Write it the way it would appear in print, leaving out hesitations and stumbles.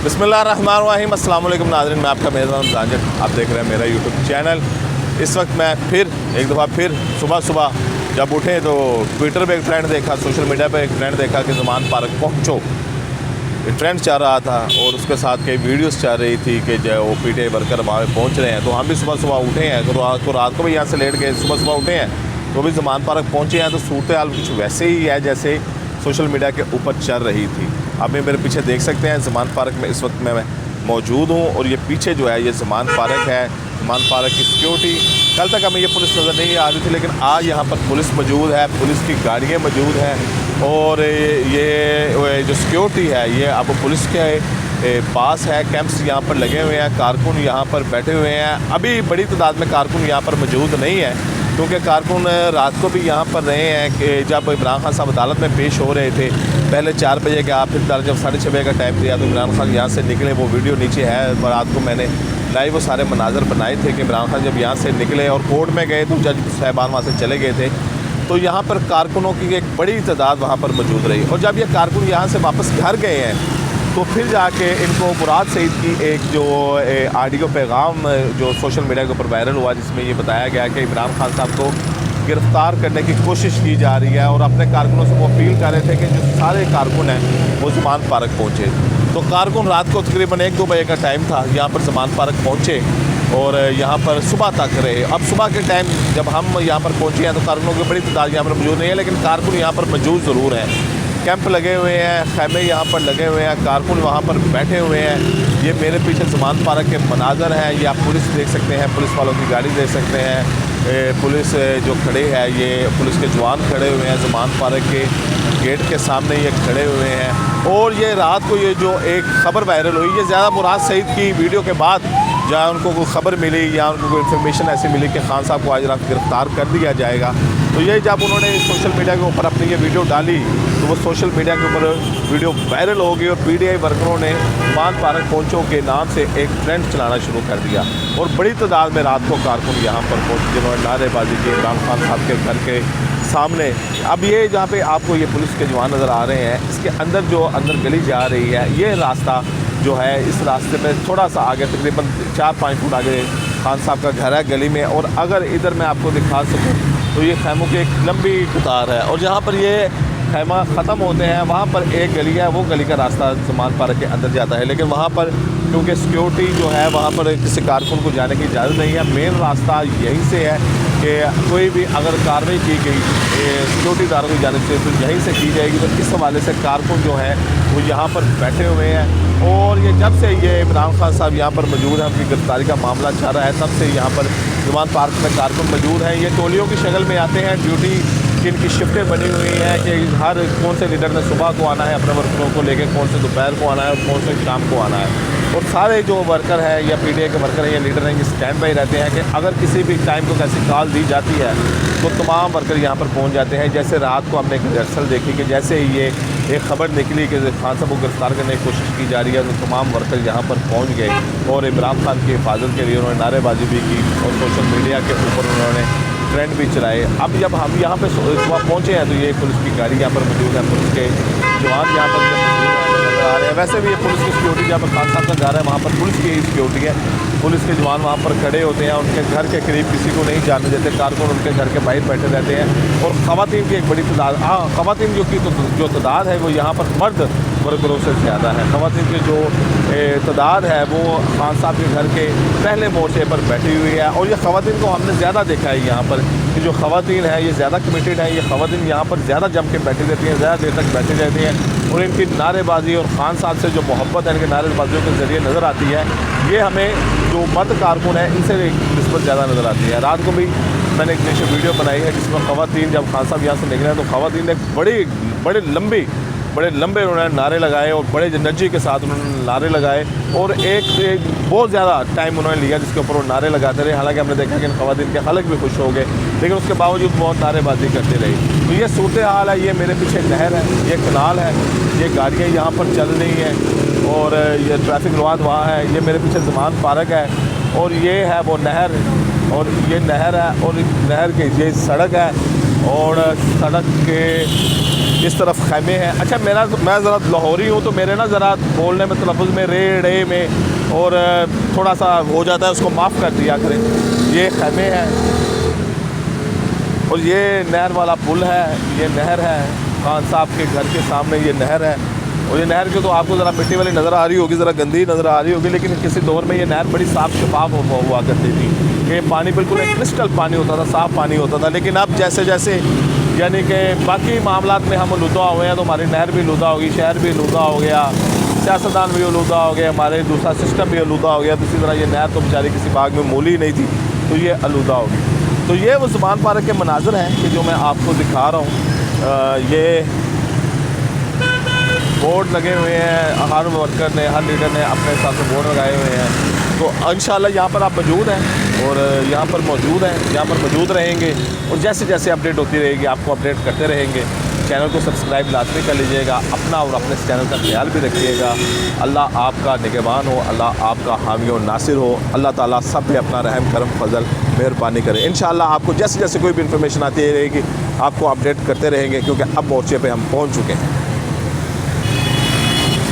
बिस्मिल्लाहिर्रहमानिर्रहीम अस्सलाम वालेकुम नाज़रीन, मैं आपका मेज़बान जानजट, आप देख रहे हैं मेरा यूट्यूब चैनल। इस वक्त मैं फिर एक दफ़ा सुबह जब उठे तो ट्विटर पे एक ट्रेंड देखा, सोशल मीडिया पे एक ट्रेंड देखा कि ज़मान पार्क पहुँचो, एक ट्रेंड चल रहा था और उसके साथ कई वीडियोस चल रही थी कि जो वो पीटीआई वर्कर वहाँ पे पहुँच रहे हैं। तो हम भी सुबह उठे हैं, तो रात को भी यहाँ से लेट गए, सुबह उठे हैं तो भी ज़मान पार्क पहुँचे हैं। तो सूरत हाल कुछ वैसे ही है जैसे सोशल मीडिया के ऊपर चल रही थी। आप मेरे पीछे देख सकते हैं ज़मान पार्क में इस वक्त मैं मौजूद हूँ और ये पीछे जो है ये ज़मान पार्क है। ज़मान पार्क की सिक्योरिटी, कल तक हमें ये पुलिस नज़र नहीं आ रही थी, लेकिन आज यहाँ पर पुलिस मौजूद है, पुलिस की गाड़ियाँ मौजूद हैं और ये जो सिक्योरिटी है ये अब पुलिस के पास है। कैंप्स यहाँ पर लगे हुए हैं, कारकुन यहाँ पर बैठे हुए हैं। अभी बड़ी तादाद में कारकुन यहाँ पर मौजूद नहीं है क्योंकि कारकुन रात को भी यहाँ पर रहे हैं कि जब इमरान खान साहब अदालत में पेश हो रहे थे, पहले 4 बजे का, फिर जब 6:30 बजे का टाइम दिया तो इमरान खान यहाँ से निकले। वो वीडियो नीचे है, रात को मैंने लाइव वो सारे मनाजर बनाए थे कि इमरान खान जब यहाँ से निकले और कोर्ट में गए तो जज साहबान वहाँ से चले गए थे। तो यहाँ पर कारकुनों की एक बड़ी तादाद वहाँ पर मौजूद रही और जब ये कारकुन यहाँ से वापस घर गए हैं तो फिर जाके इनको मुराद सईद की एक जो ऑडियो पैगाम जो सोशल मीडिया के ऊपर वायरल हुआ, जिसमें ये बताया गया कि इमरान खान साहब को गिरफ़्तार करने की कोशिश की जा रही है और अपने कारकुनों से वो अपील कर रहे थे कि जो सारे कारकुन हैं वो ज़मान पार्क पहुँचे। तो कारकुन रात को तकरीबन 1-2 बजे का टाइम था, यहाँ पर ज़मान पार्क पहुँचे और यहाँ पर सुबह तक रहे। अब सुबह के टाइम जब हम यहाँ पर पहुँचे हैं तो कारकुनों की बड़ी तादाद यहाँ पर मौजूद नहीं है, लेकिन कारकुन यहाँ पर मौजूद ज़रूर हैं। कैंप लगे हुए हैं, खैमे यहाँ पर लगे हुए हैं, कारकुन वहाँ पर बैठे हुए हैं। ये मेरे पीछे ज़मान पार्क के मनाज़र हैं, ये आप पुलिस देख सकते हैं, पुलिस वालों की गाड़ी देख सकते हैं। पुलिस जो खड़े हैं, ये पुलिस के जवान खड़े हुए हैं ज़मान पार्क के गेट के सामने ये खड़े हुए हैं। और ये रात को ये जो एक ख़बर वायरल हुई, ये ज़्यादा मुराद सईद की वीडियो के बाद जहाँ उनको कोई ख़बर मिली या उनको कोई इन्फॉर्मेशन ऐसी मिली कि खान साहब को आज रात गिरफ़्तार कर दिया जाएगा, तो ये जब उन्होंने सोशल मीडिया के ऊपर अपनी ये वीडियो डाली तो वो सोशल मीडिया के ऊपर वीडियो वायरल हो गई और पीटीआई वर्करों ने ज़मान पार्क पहुँचो के नाम से एक ट्रेंड चलाना शुरू कर दिया और बड़ी तादाद में रात को कारकुन यहाँ पर पहुँचे जिन्होंने नारेबाजी की इमरान खान साहब के घर के सामने। अब ये जहाँ पे आपको ये पुलिस के जवान नज़र आ रहे हैं, इसके अंदर जो अंदर गली जा रही है, ये रास्ता जो है इस रास्ते पे थोड़ा सा आगे तकरीबन 4-5 फुट आगे खान साहब का घर है गली में। और अगर इधर मैं आपको दिखा सकूँ तो ये खैमों की एक लंबी कतार है और जहाँ पर ये खैमा ख़त्म होते हैं वहाँ पर एक गली है, वो गली का रास्ता ज़मान पार्क के अंदर जाता है। लेकिन वहाँ पर क्योंकि सिक्योरिटी जो है वहाँ पर किसी कारकुन को जाने की इजाज़त नहीं है। मेन रास्ता यहीं से है कि कोई भी अगर कार्रवाई की गई सिक्योरिटी दारों की जाने से तो यहीं से की जाएगी। तो इस हवाले से कारकुन जो है वो यहाँ पर बैठे हुए हैं और ये जब से ये इमरान खान साहब यहाँ पर मौजूद हैं, उनकी गिरफ्तारी का मामला चल रहा है, तब से यहाँ पर ज़मान पार्क में कारकुन मौजूद हैं। ये टोलियों की शक्ल में आते हैं, ड्यूटी की इनकी शिफ्टें बनी हुई हैं कि हर कौन से लीडर ने सुबह को आना है अपने वर्करों को लेकर, कौन से दोपहर को आना है और कौन से शाम को आना है। और सारे जो वर्कर हैं या पीटीआई के वर्कर हैं या लीडर हैं, ये स्टैंड बाई रहते हैं कि अगर किसी भी टाइम को ऐसी कॉल दी जाती है तो तमाम वर्कर यहाँ पर पहुँच जाते हैं। जैसे रात को हमने एक रिहर्सल देखी कि जैसे ही ये एक ख़बर निकली कि खान साहब को गिरफ्तार करने की कोशिश की जा रही है तो तमाम वर्कर यहाँ पर पहुँच गए और इमरान खान की हिफाजत के लिए उन्होंने नारेबाजी भी की और सोशल मीडिया के ऊपर उन्होंने ट्रेंड भी चलाए। अब जब हम यहाँ पे सुबह पहुँचे हैं तो ये पुलिस की गाड़ी यहाँ पर मौजूद है, पुलिस के जवान यहाँ पर नज़र आ रहे हैं। वैसे भी ये पुलिस की सिक्योरिटी जहाँ पर खान साहब का घर है वहाँ पर पुलिस की सिक्योरिटी है, पुलिस के जवान वहाँ पर खड़े होते हैं, उनके घर के करीब किसी को नहीं जाने देते, कारकुन उनके घर के बाहर बैठे रहते हैं। और ख़वातीन की एक बड़ी तादाद, ख़वातीन जो तादाद है वो यहाँ पर मर्द वर्करों से ज़्यादा है। ख़वातीन की जो तादाद है वो खान साहब के घर के पहले मोर्चे पर बैठी हुई है और ये ख़वातीन को हमने ज़्यादा देखा है यहाँ पर कि जो ख़वातीन है ये ज़्यादा कमिटेड है। ये ख़वातीन यहाँ पर ज़्यादा जम के बैठी रहती हैं, ज़्यादा देर तक बैठी रहती हैं और इनकी नारेबाजी और खान साहब से जो मोहब्बत है इनकी नारेबाजियों के ज़रिए नज़र आती है। ये हमें जो मर्द कारकुन है इनसे निस्बत ज़्यादा नज़र आती है। रात को भी मैंने एक नीचे वीडियो बनाई है जिसमें ख़वातीन जब खान साहब यहाँ से निकले तो ख़वातीन ने बड़े लंबे उन्होंने नारे लगाए और बड़े एनर्जी के साथ उन्होंने नारे लगाए और एक बहुत ज़्यादा टाइम उन्होंने लिया जिसके ऊपर वो नारे लगाते रहे। हालांकि हमने देखा कि इन ख़वातीन के हलक भी खुश हो गए, लेकिन उसके बावजूद बहुत नारेबाजी करते रही। तो ये सूरत हाल है। ये मेरे पीछे नहर है, ये कनाल है, ये गाड़ियाँ यहाँ पर चल रही हैं और ये ट्रैफिक रवाद वहाँ है। ये मेरे पीछे ज़मान पार्क है और ये है वो नहर और ये नहर है और नहर की ये सड़क है और सड़क के इस तरफ खैमे हैं। अच्छा मैं ज़रा लाहौरी हूँ तो मेरे ना ज़रा बोलने में तलफ़ुज़ में रे में और थोड़ा सा हो जाता है, उसको माफ़ कर दिया करें। ये खैमे हैं और ये नहर वाला पुल है, ये नहर है खान साहब के घर के सामने, ये नहर है। और ये नहर जो तो आपको ज़रा मिट्टी वाली नज़र आ रही होगी, ज़रा गंदी नज़र आ रही होगी, लेकिन किसी दौर में ये नहर बड़ी साफ़ शफाफ हुआ करती थी। ये पानी बिल्कुल एक क्रिस्टल पानी होता था, साफ़ पानी होता था। लेकिन अब जैसे जैसे यानी कि बाकी मामलात में हम आलूदा हुए हैं, तो हमारी नहर भी आलूदा होगी, शहर भी आलूदा हो गया, सियासतदान भी आलूदा हो गए, हमारे दूसरा सिस्टम भी आलूदा हो गया। दूसरी तरह ये नहर तो बेचारी किसी बाग में मूली ही नहीं थी, तो ये आलूदा होगी। तो ये वो ज़ुबान पार्क के मनाज़र हैं कि जो मैं आपको दिखा रहा हूँ। ये बोर्ड लगे हुए हैं, हर वर्कर ने, हर लीडर ने अपने हिसाब से बोर्ड लगाए हुए हैं। तो इंशाल्लाह यहाँ पर आप मौजूद हैं और यहाँ पर मौजूद हैं, यहाँ पर मौजूद रहेंगे और जैसे जैसे अपडेट होती रहेगी आपको अपडेट करते रहेंगे। चैनल को सब्सक्राइब लाजमी कर लीजिएगा, अपना और अपने चैनल का ख्याल भी रखिएगा। अल्लाह आपका निगहबान हो, अल्लाह आपका हामी और नासिर हो। अल्लाह ताला सब पे अपना रहम करम फजल मेहरबानी करे। इंशाल्लाह आपको जैसे जैसे कोई भी इन्फॉर्मेशन आती रहेगी आपको अपडेट करते रहेंगे, क्योंकि अब मोर्चे पे हम पहुँच चुके हैं।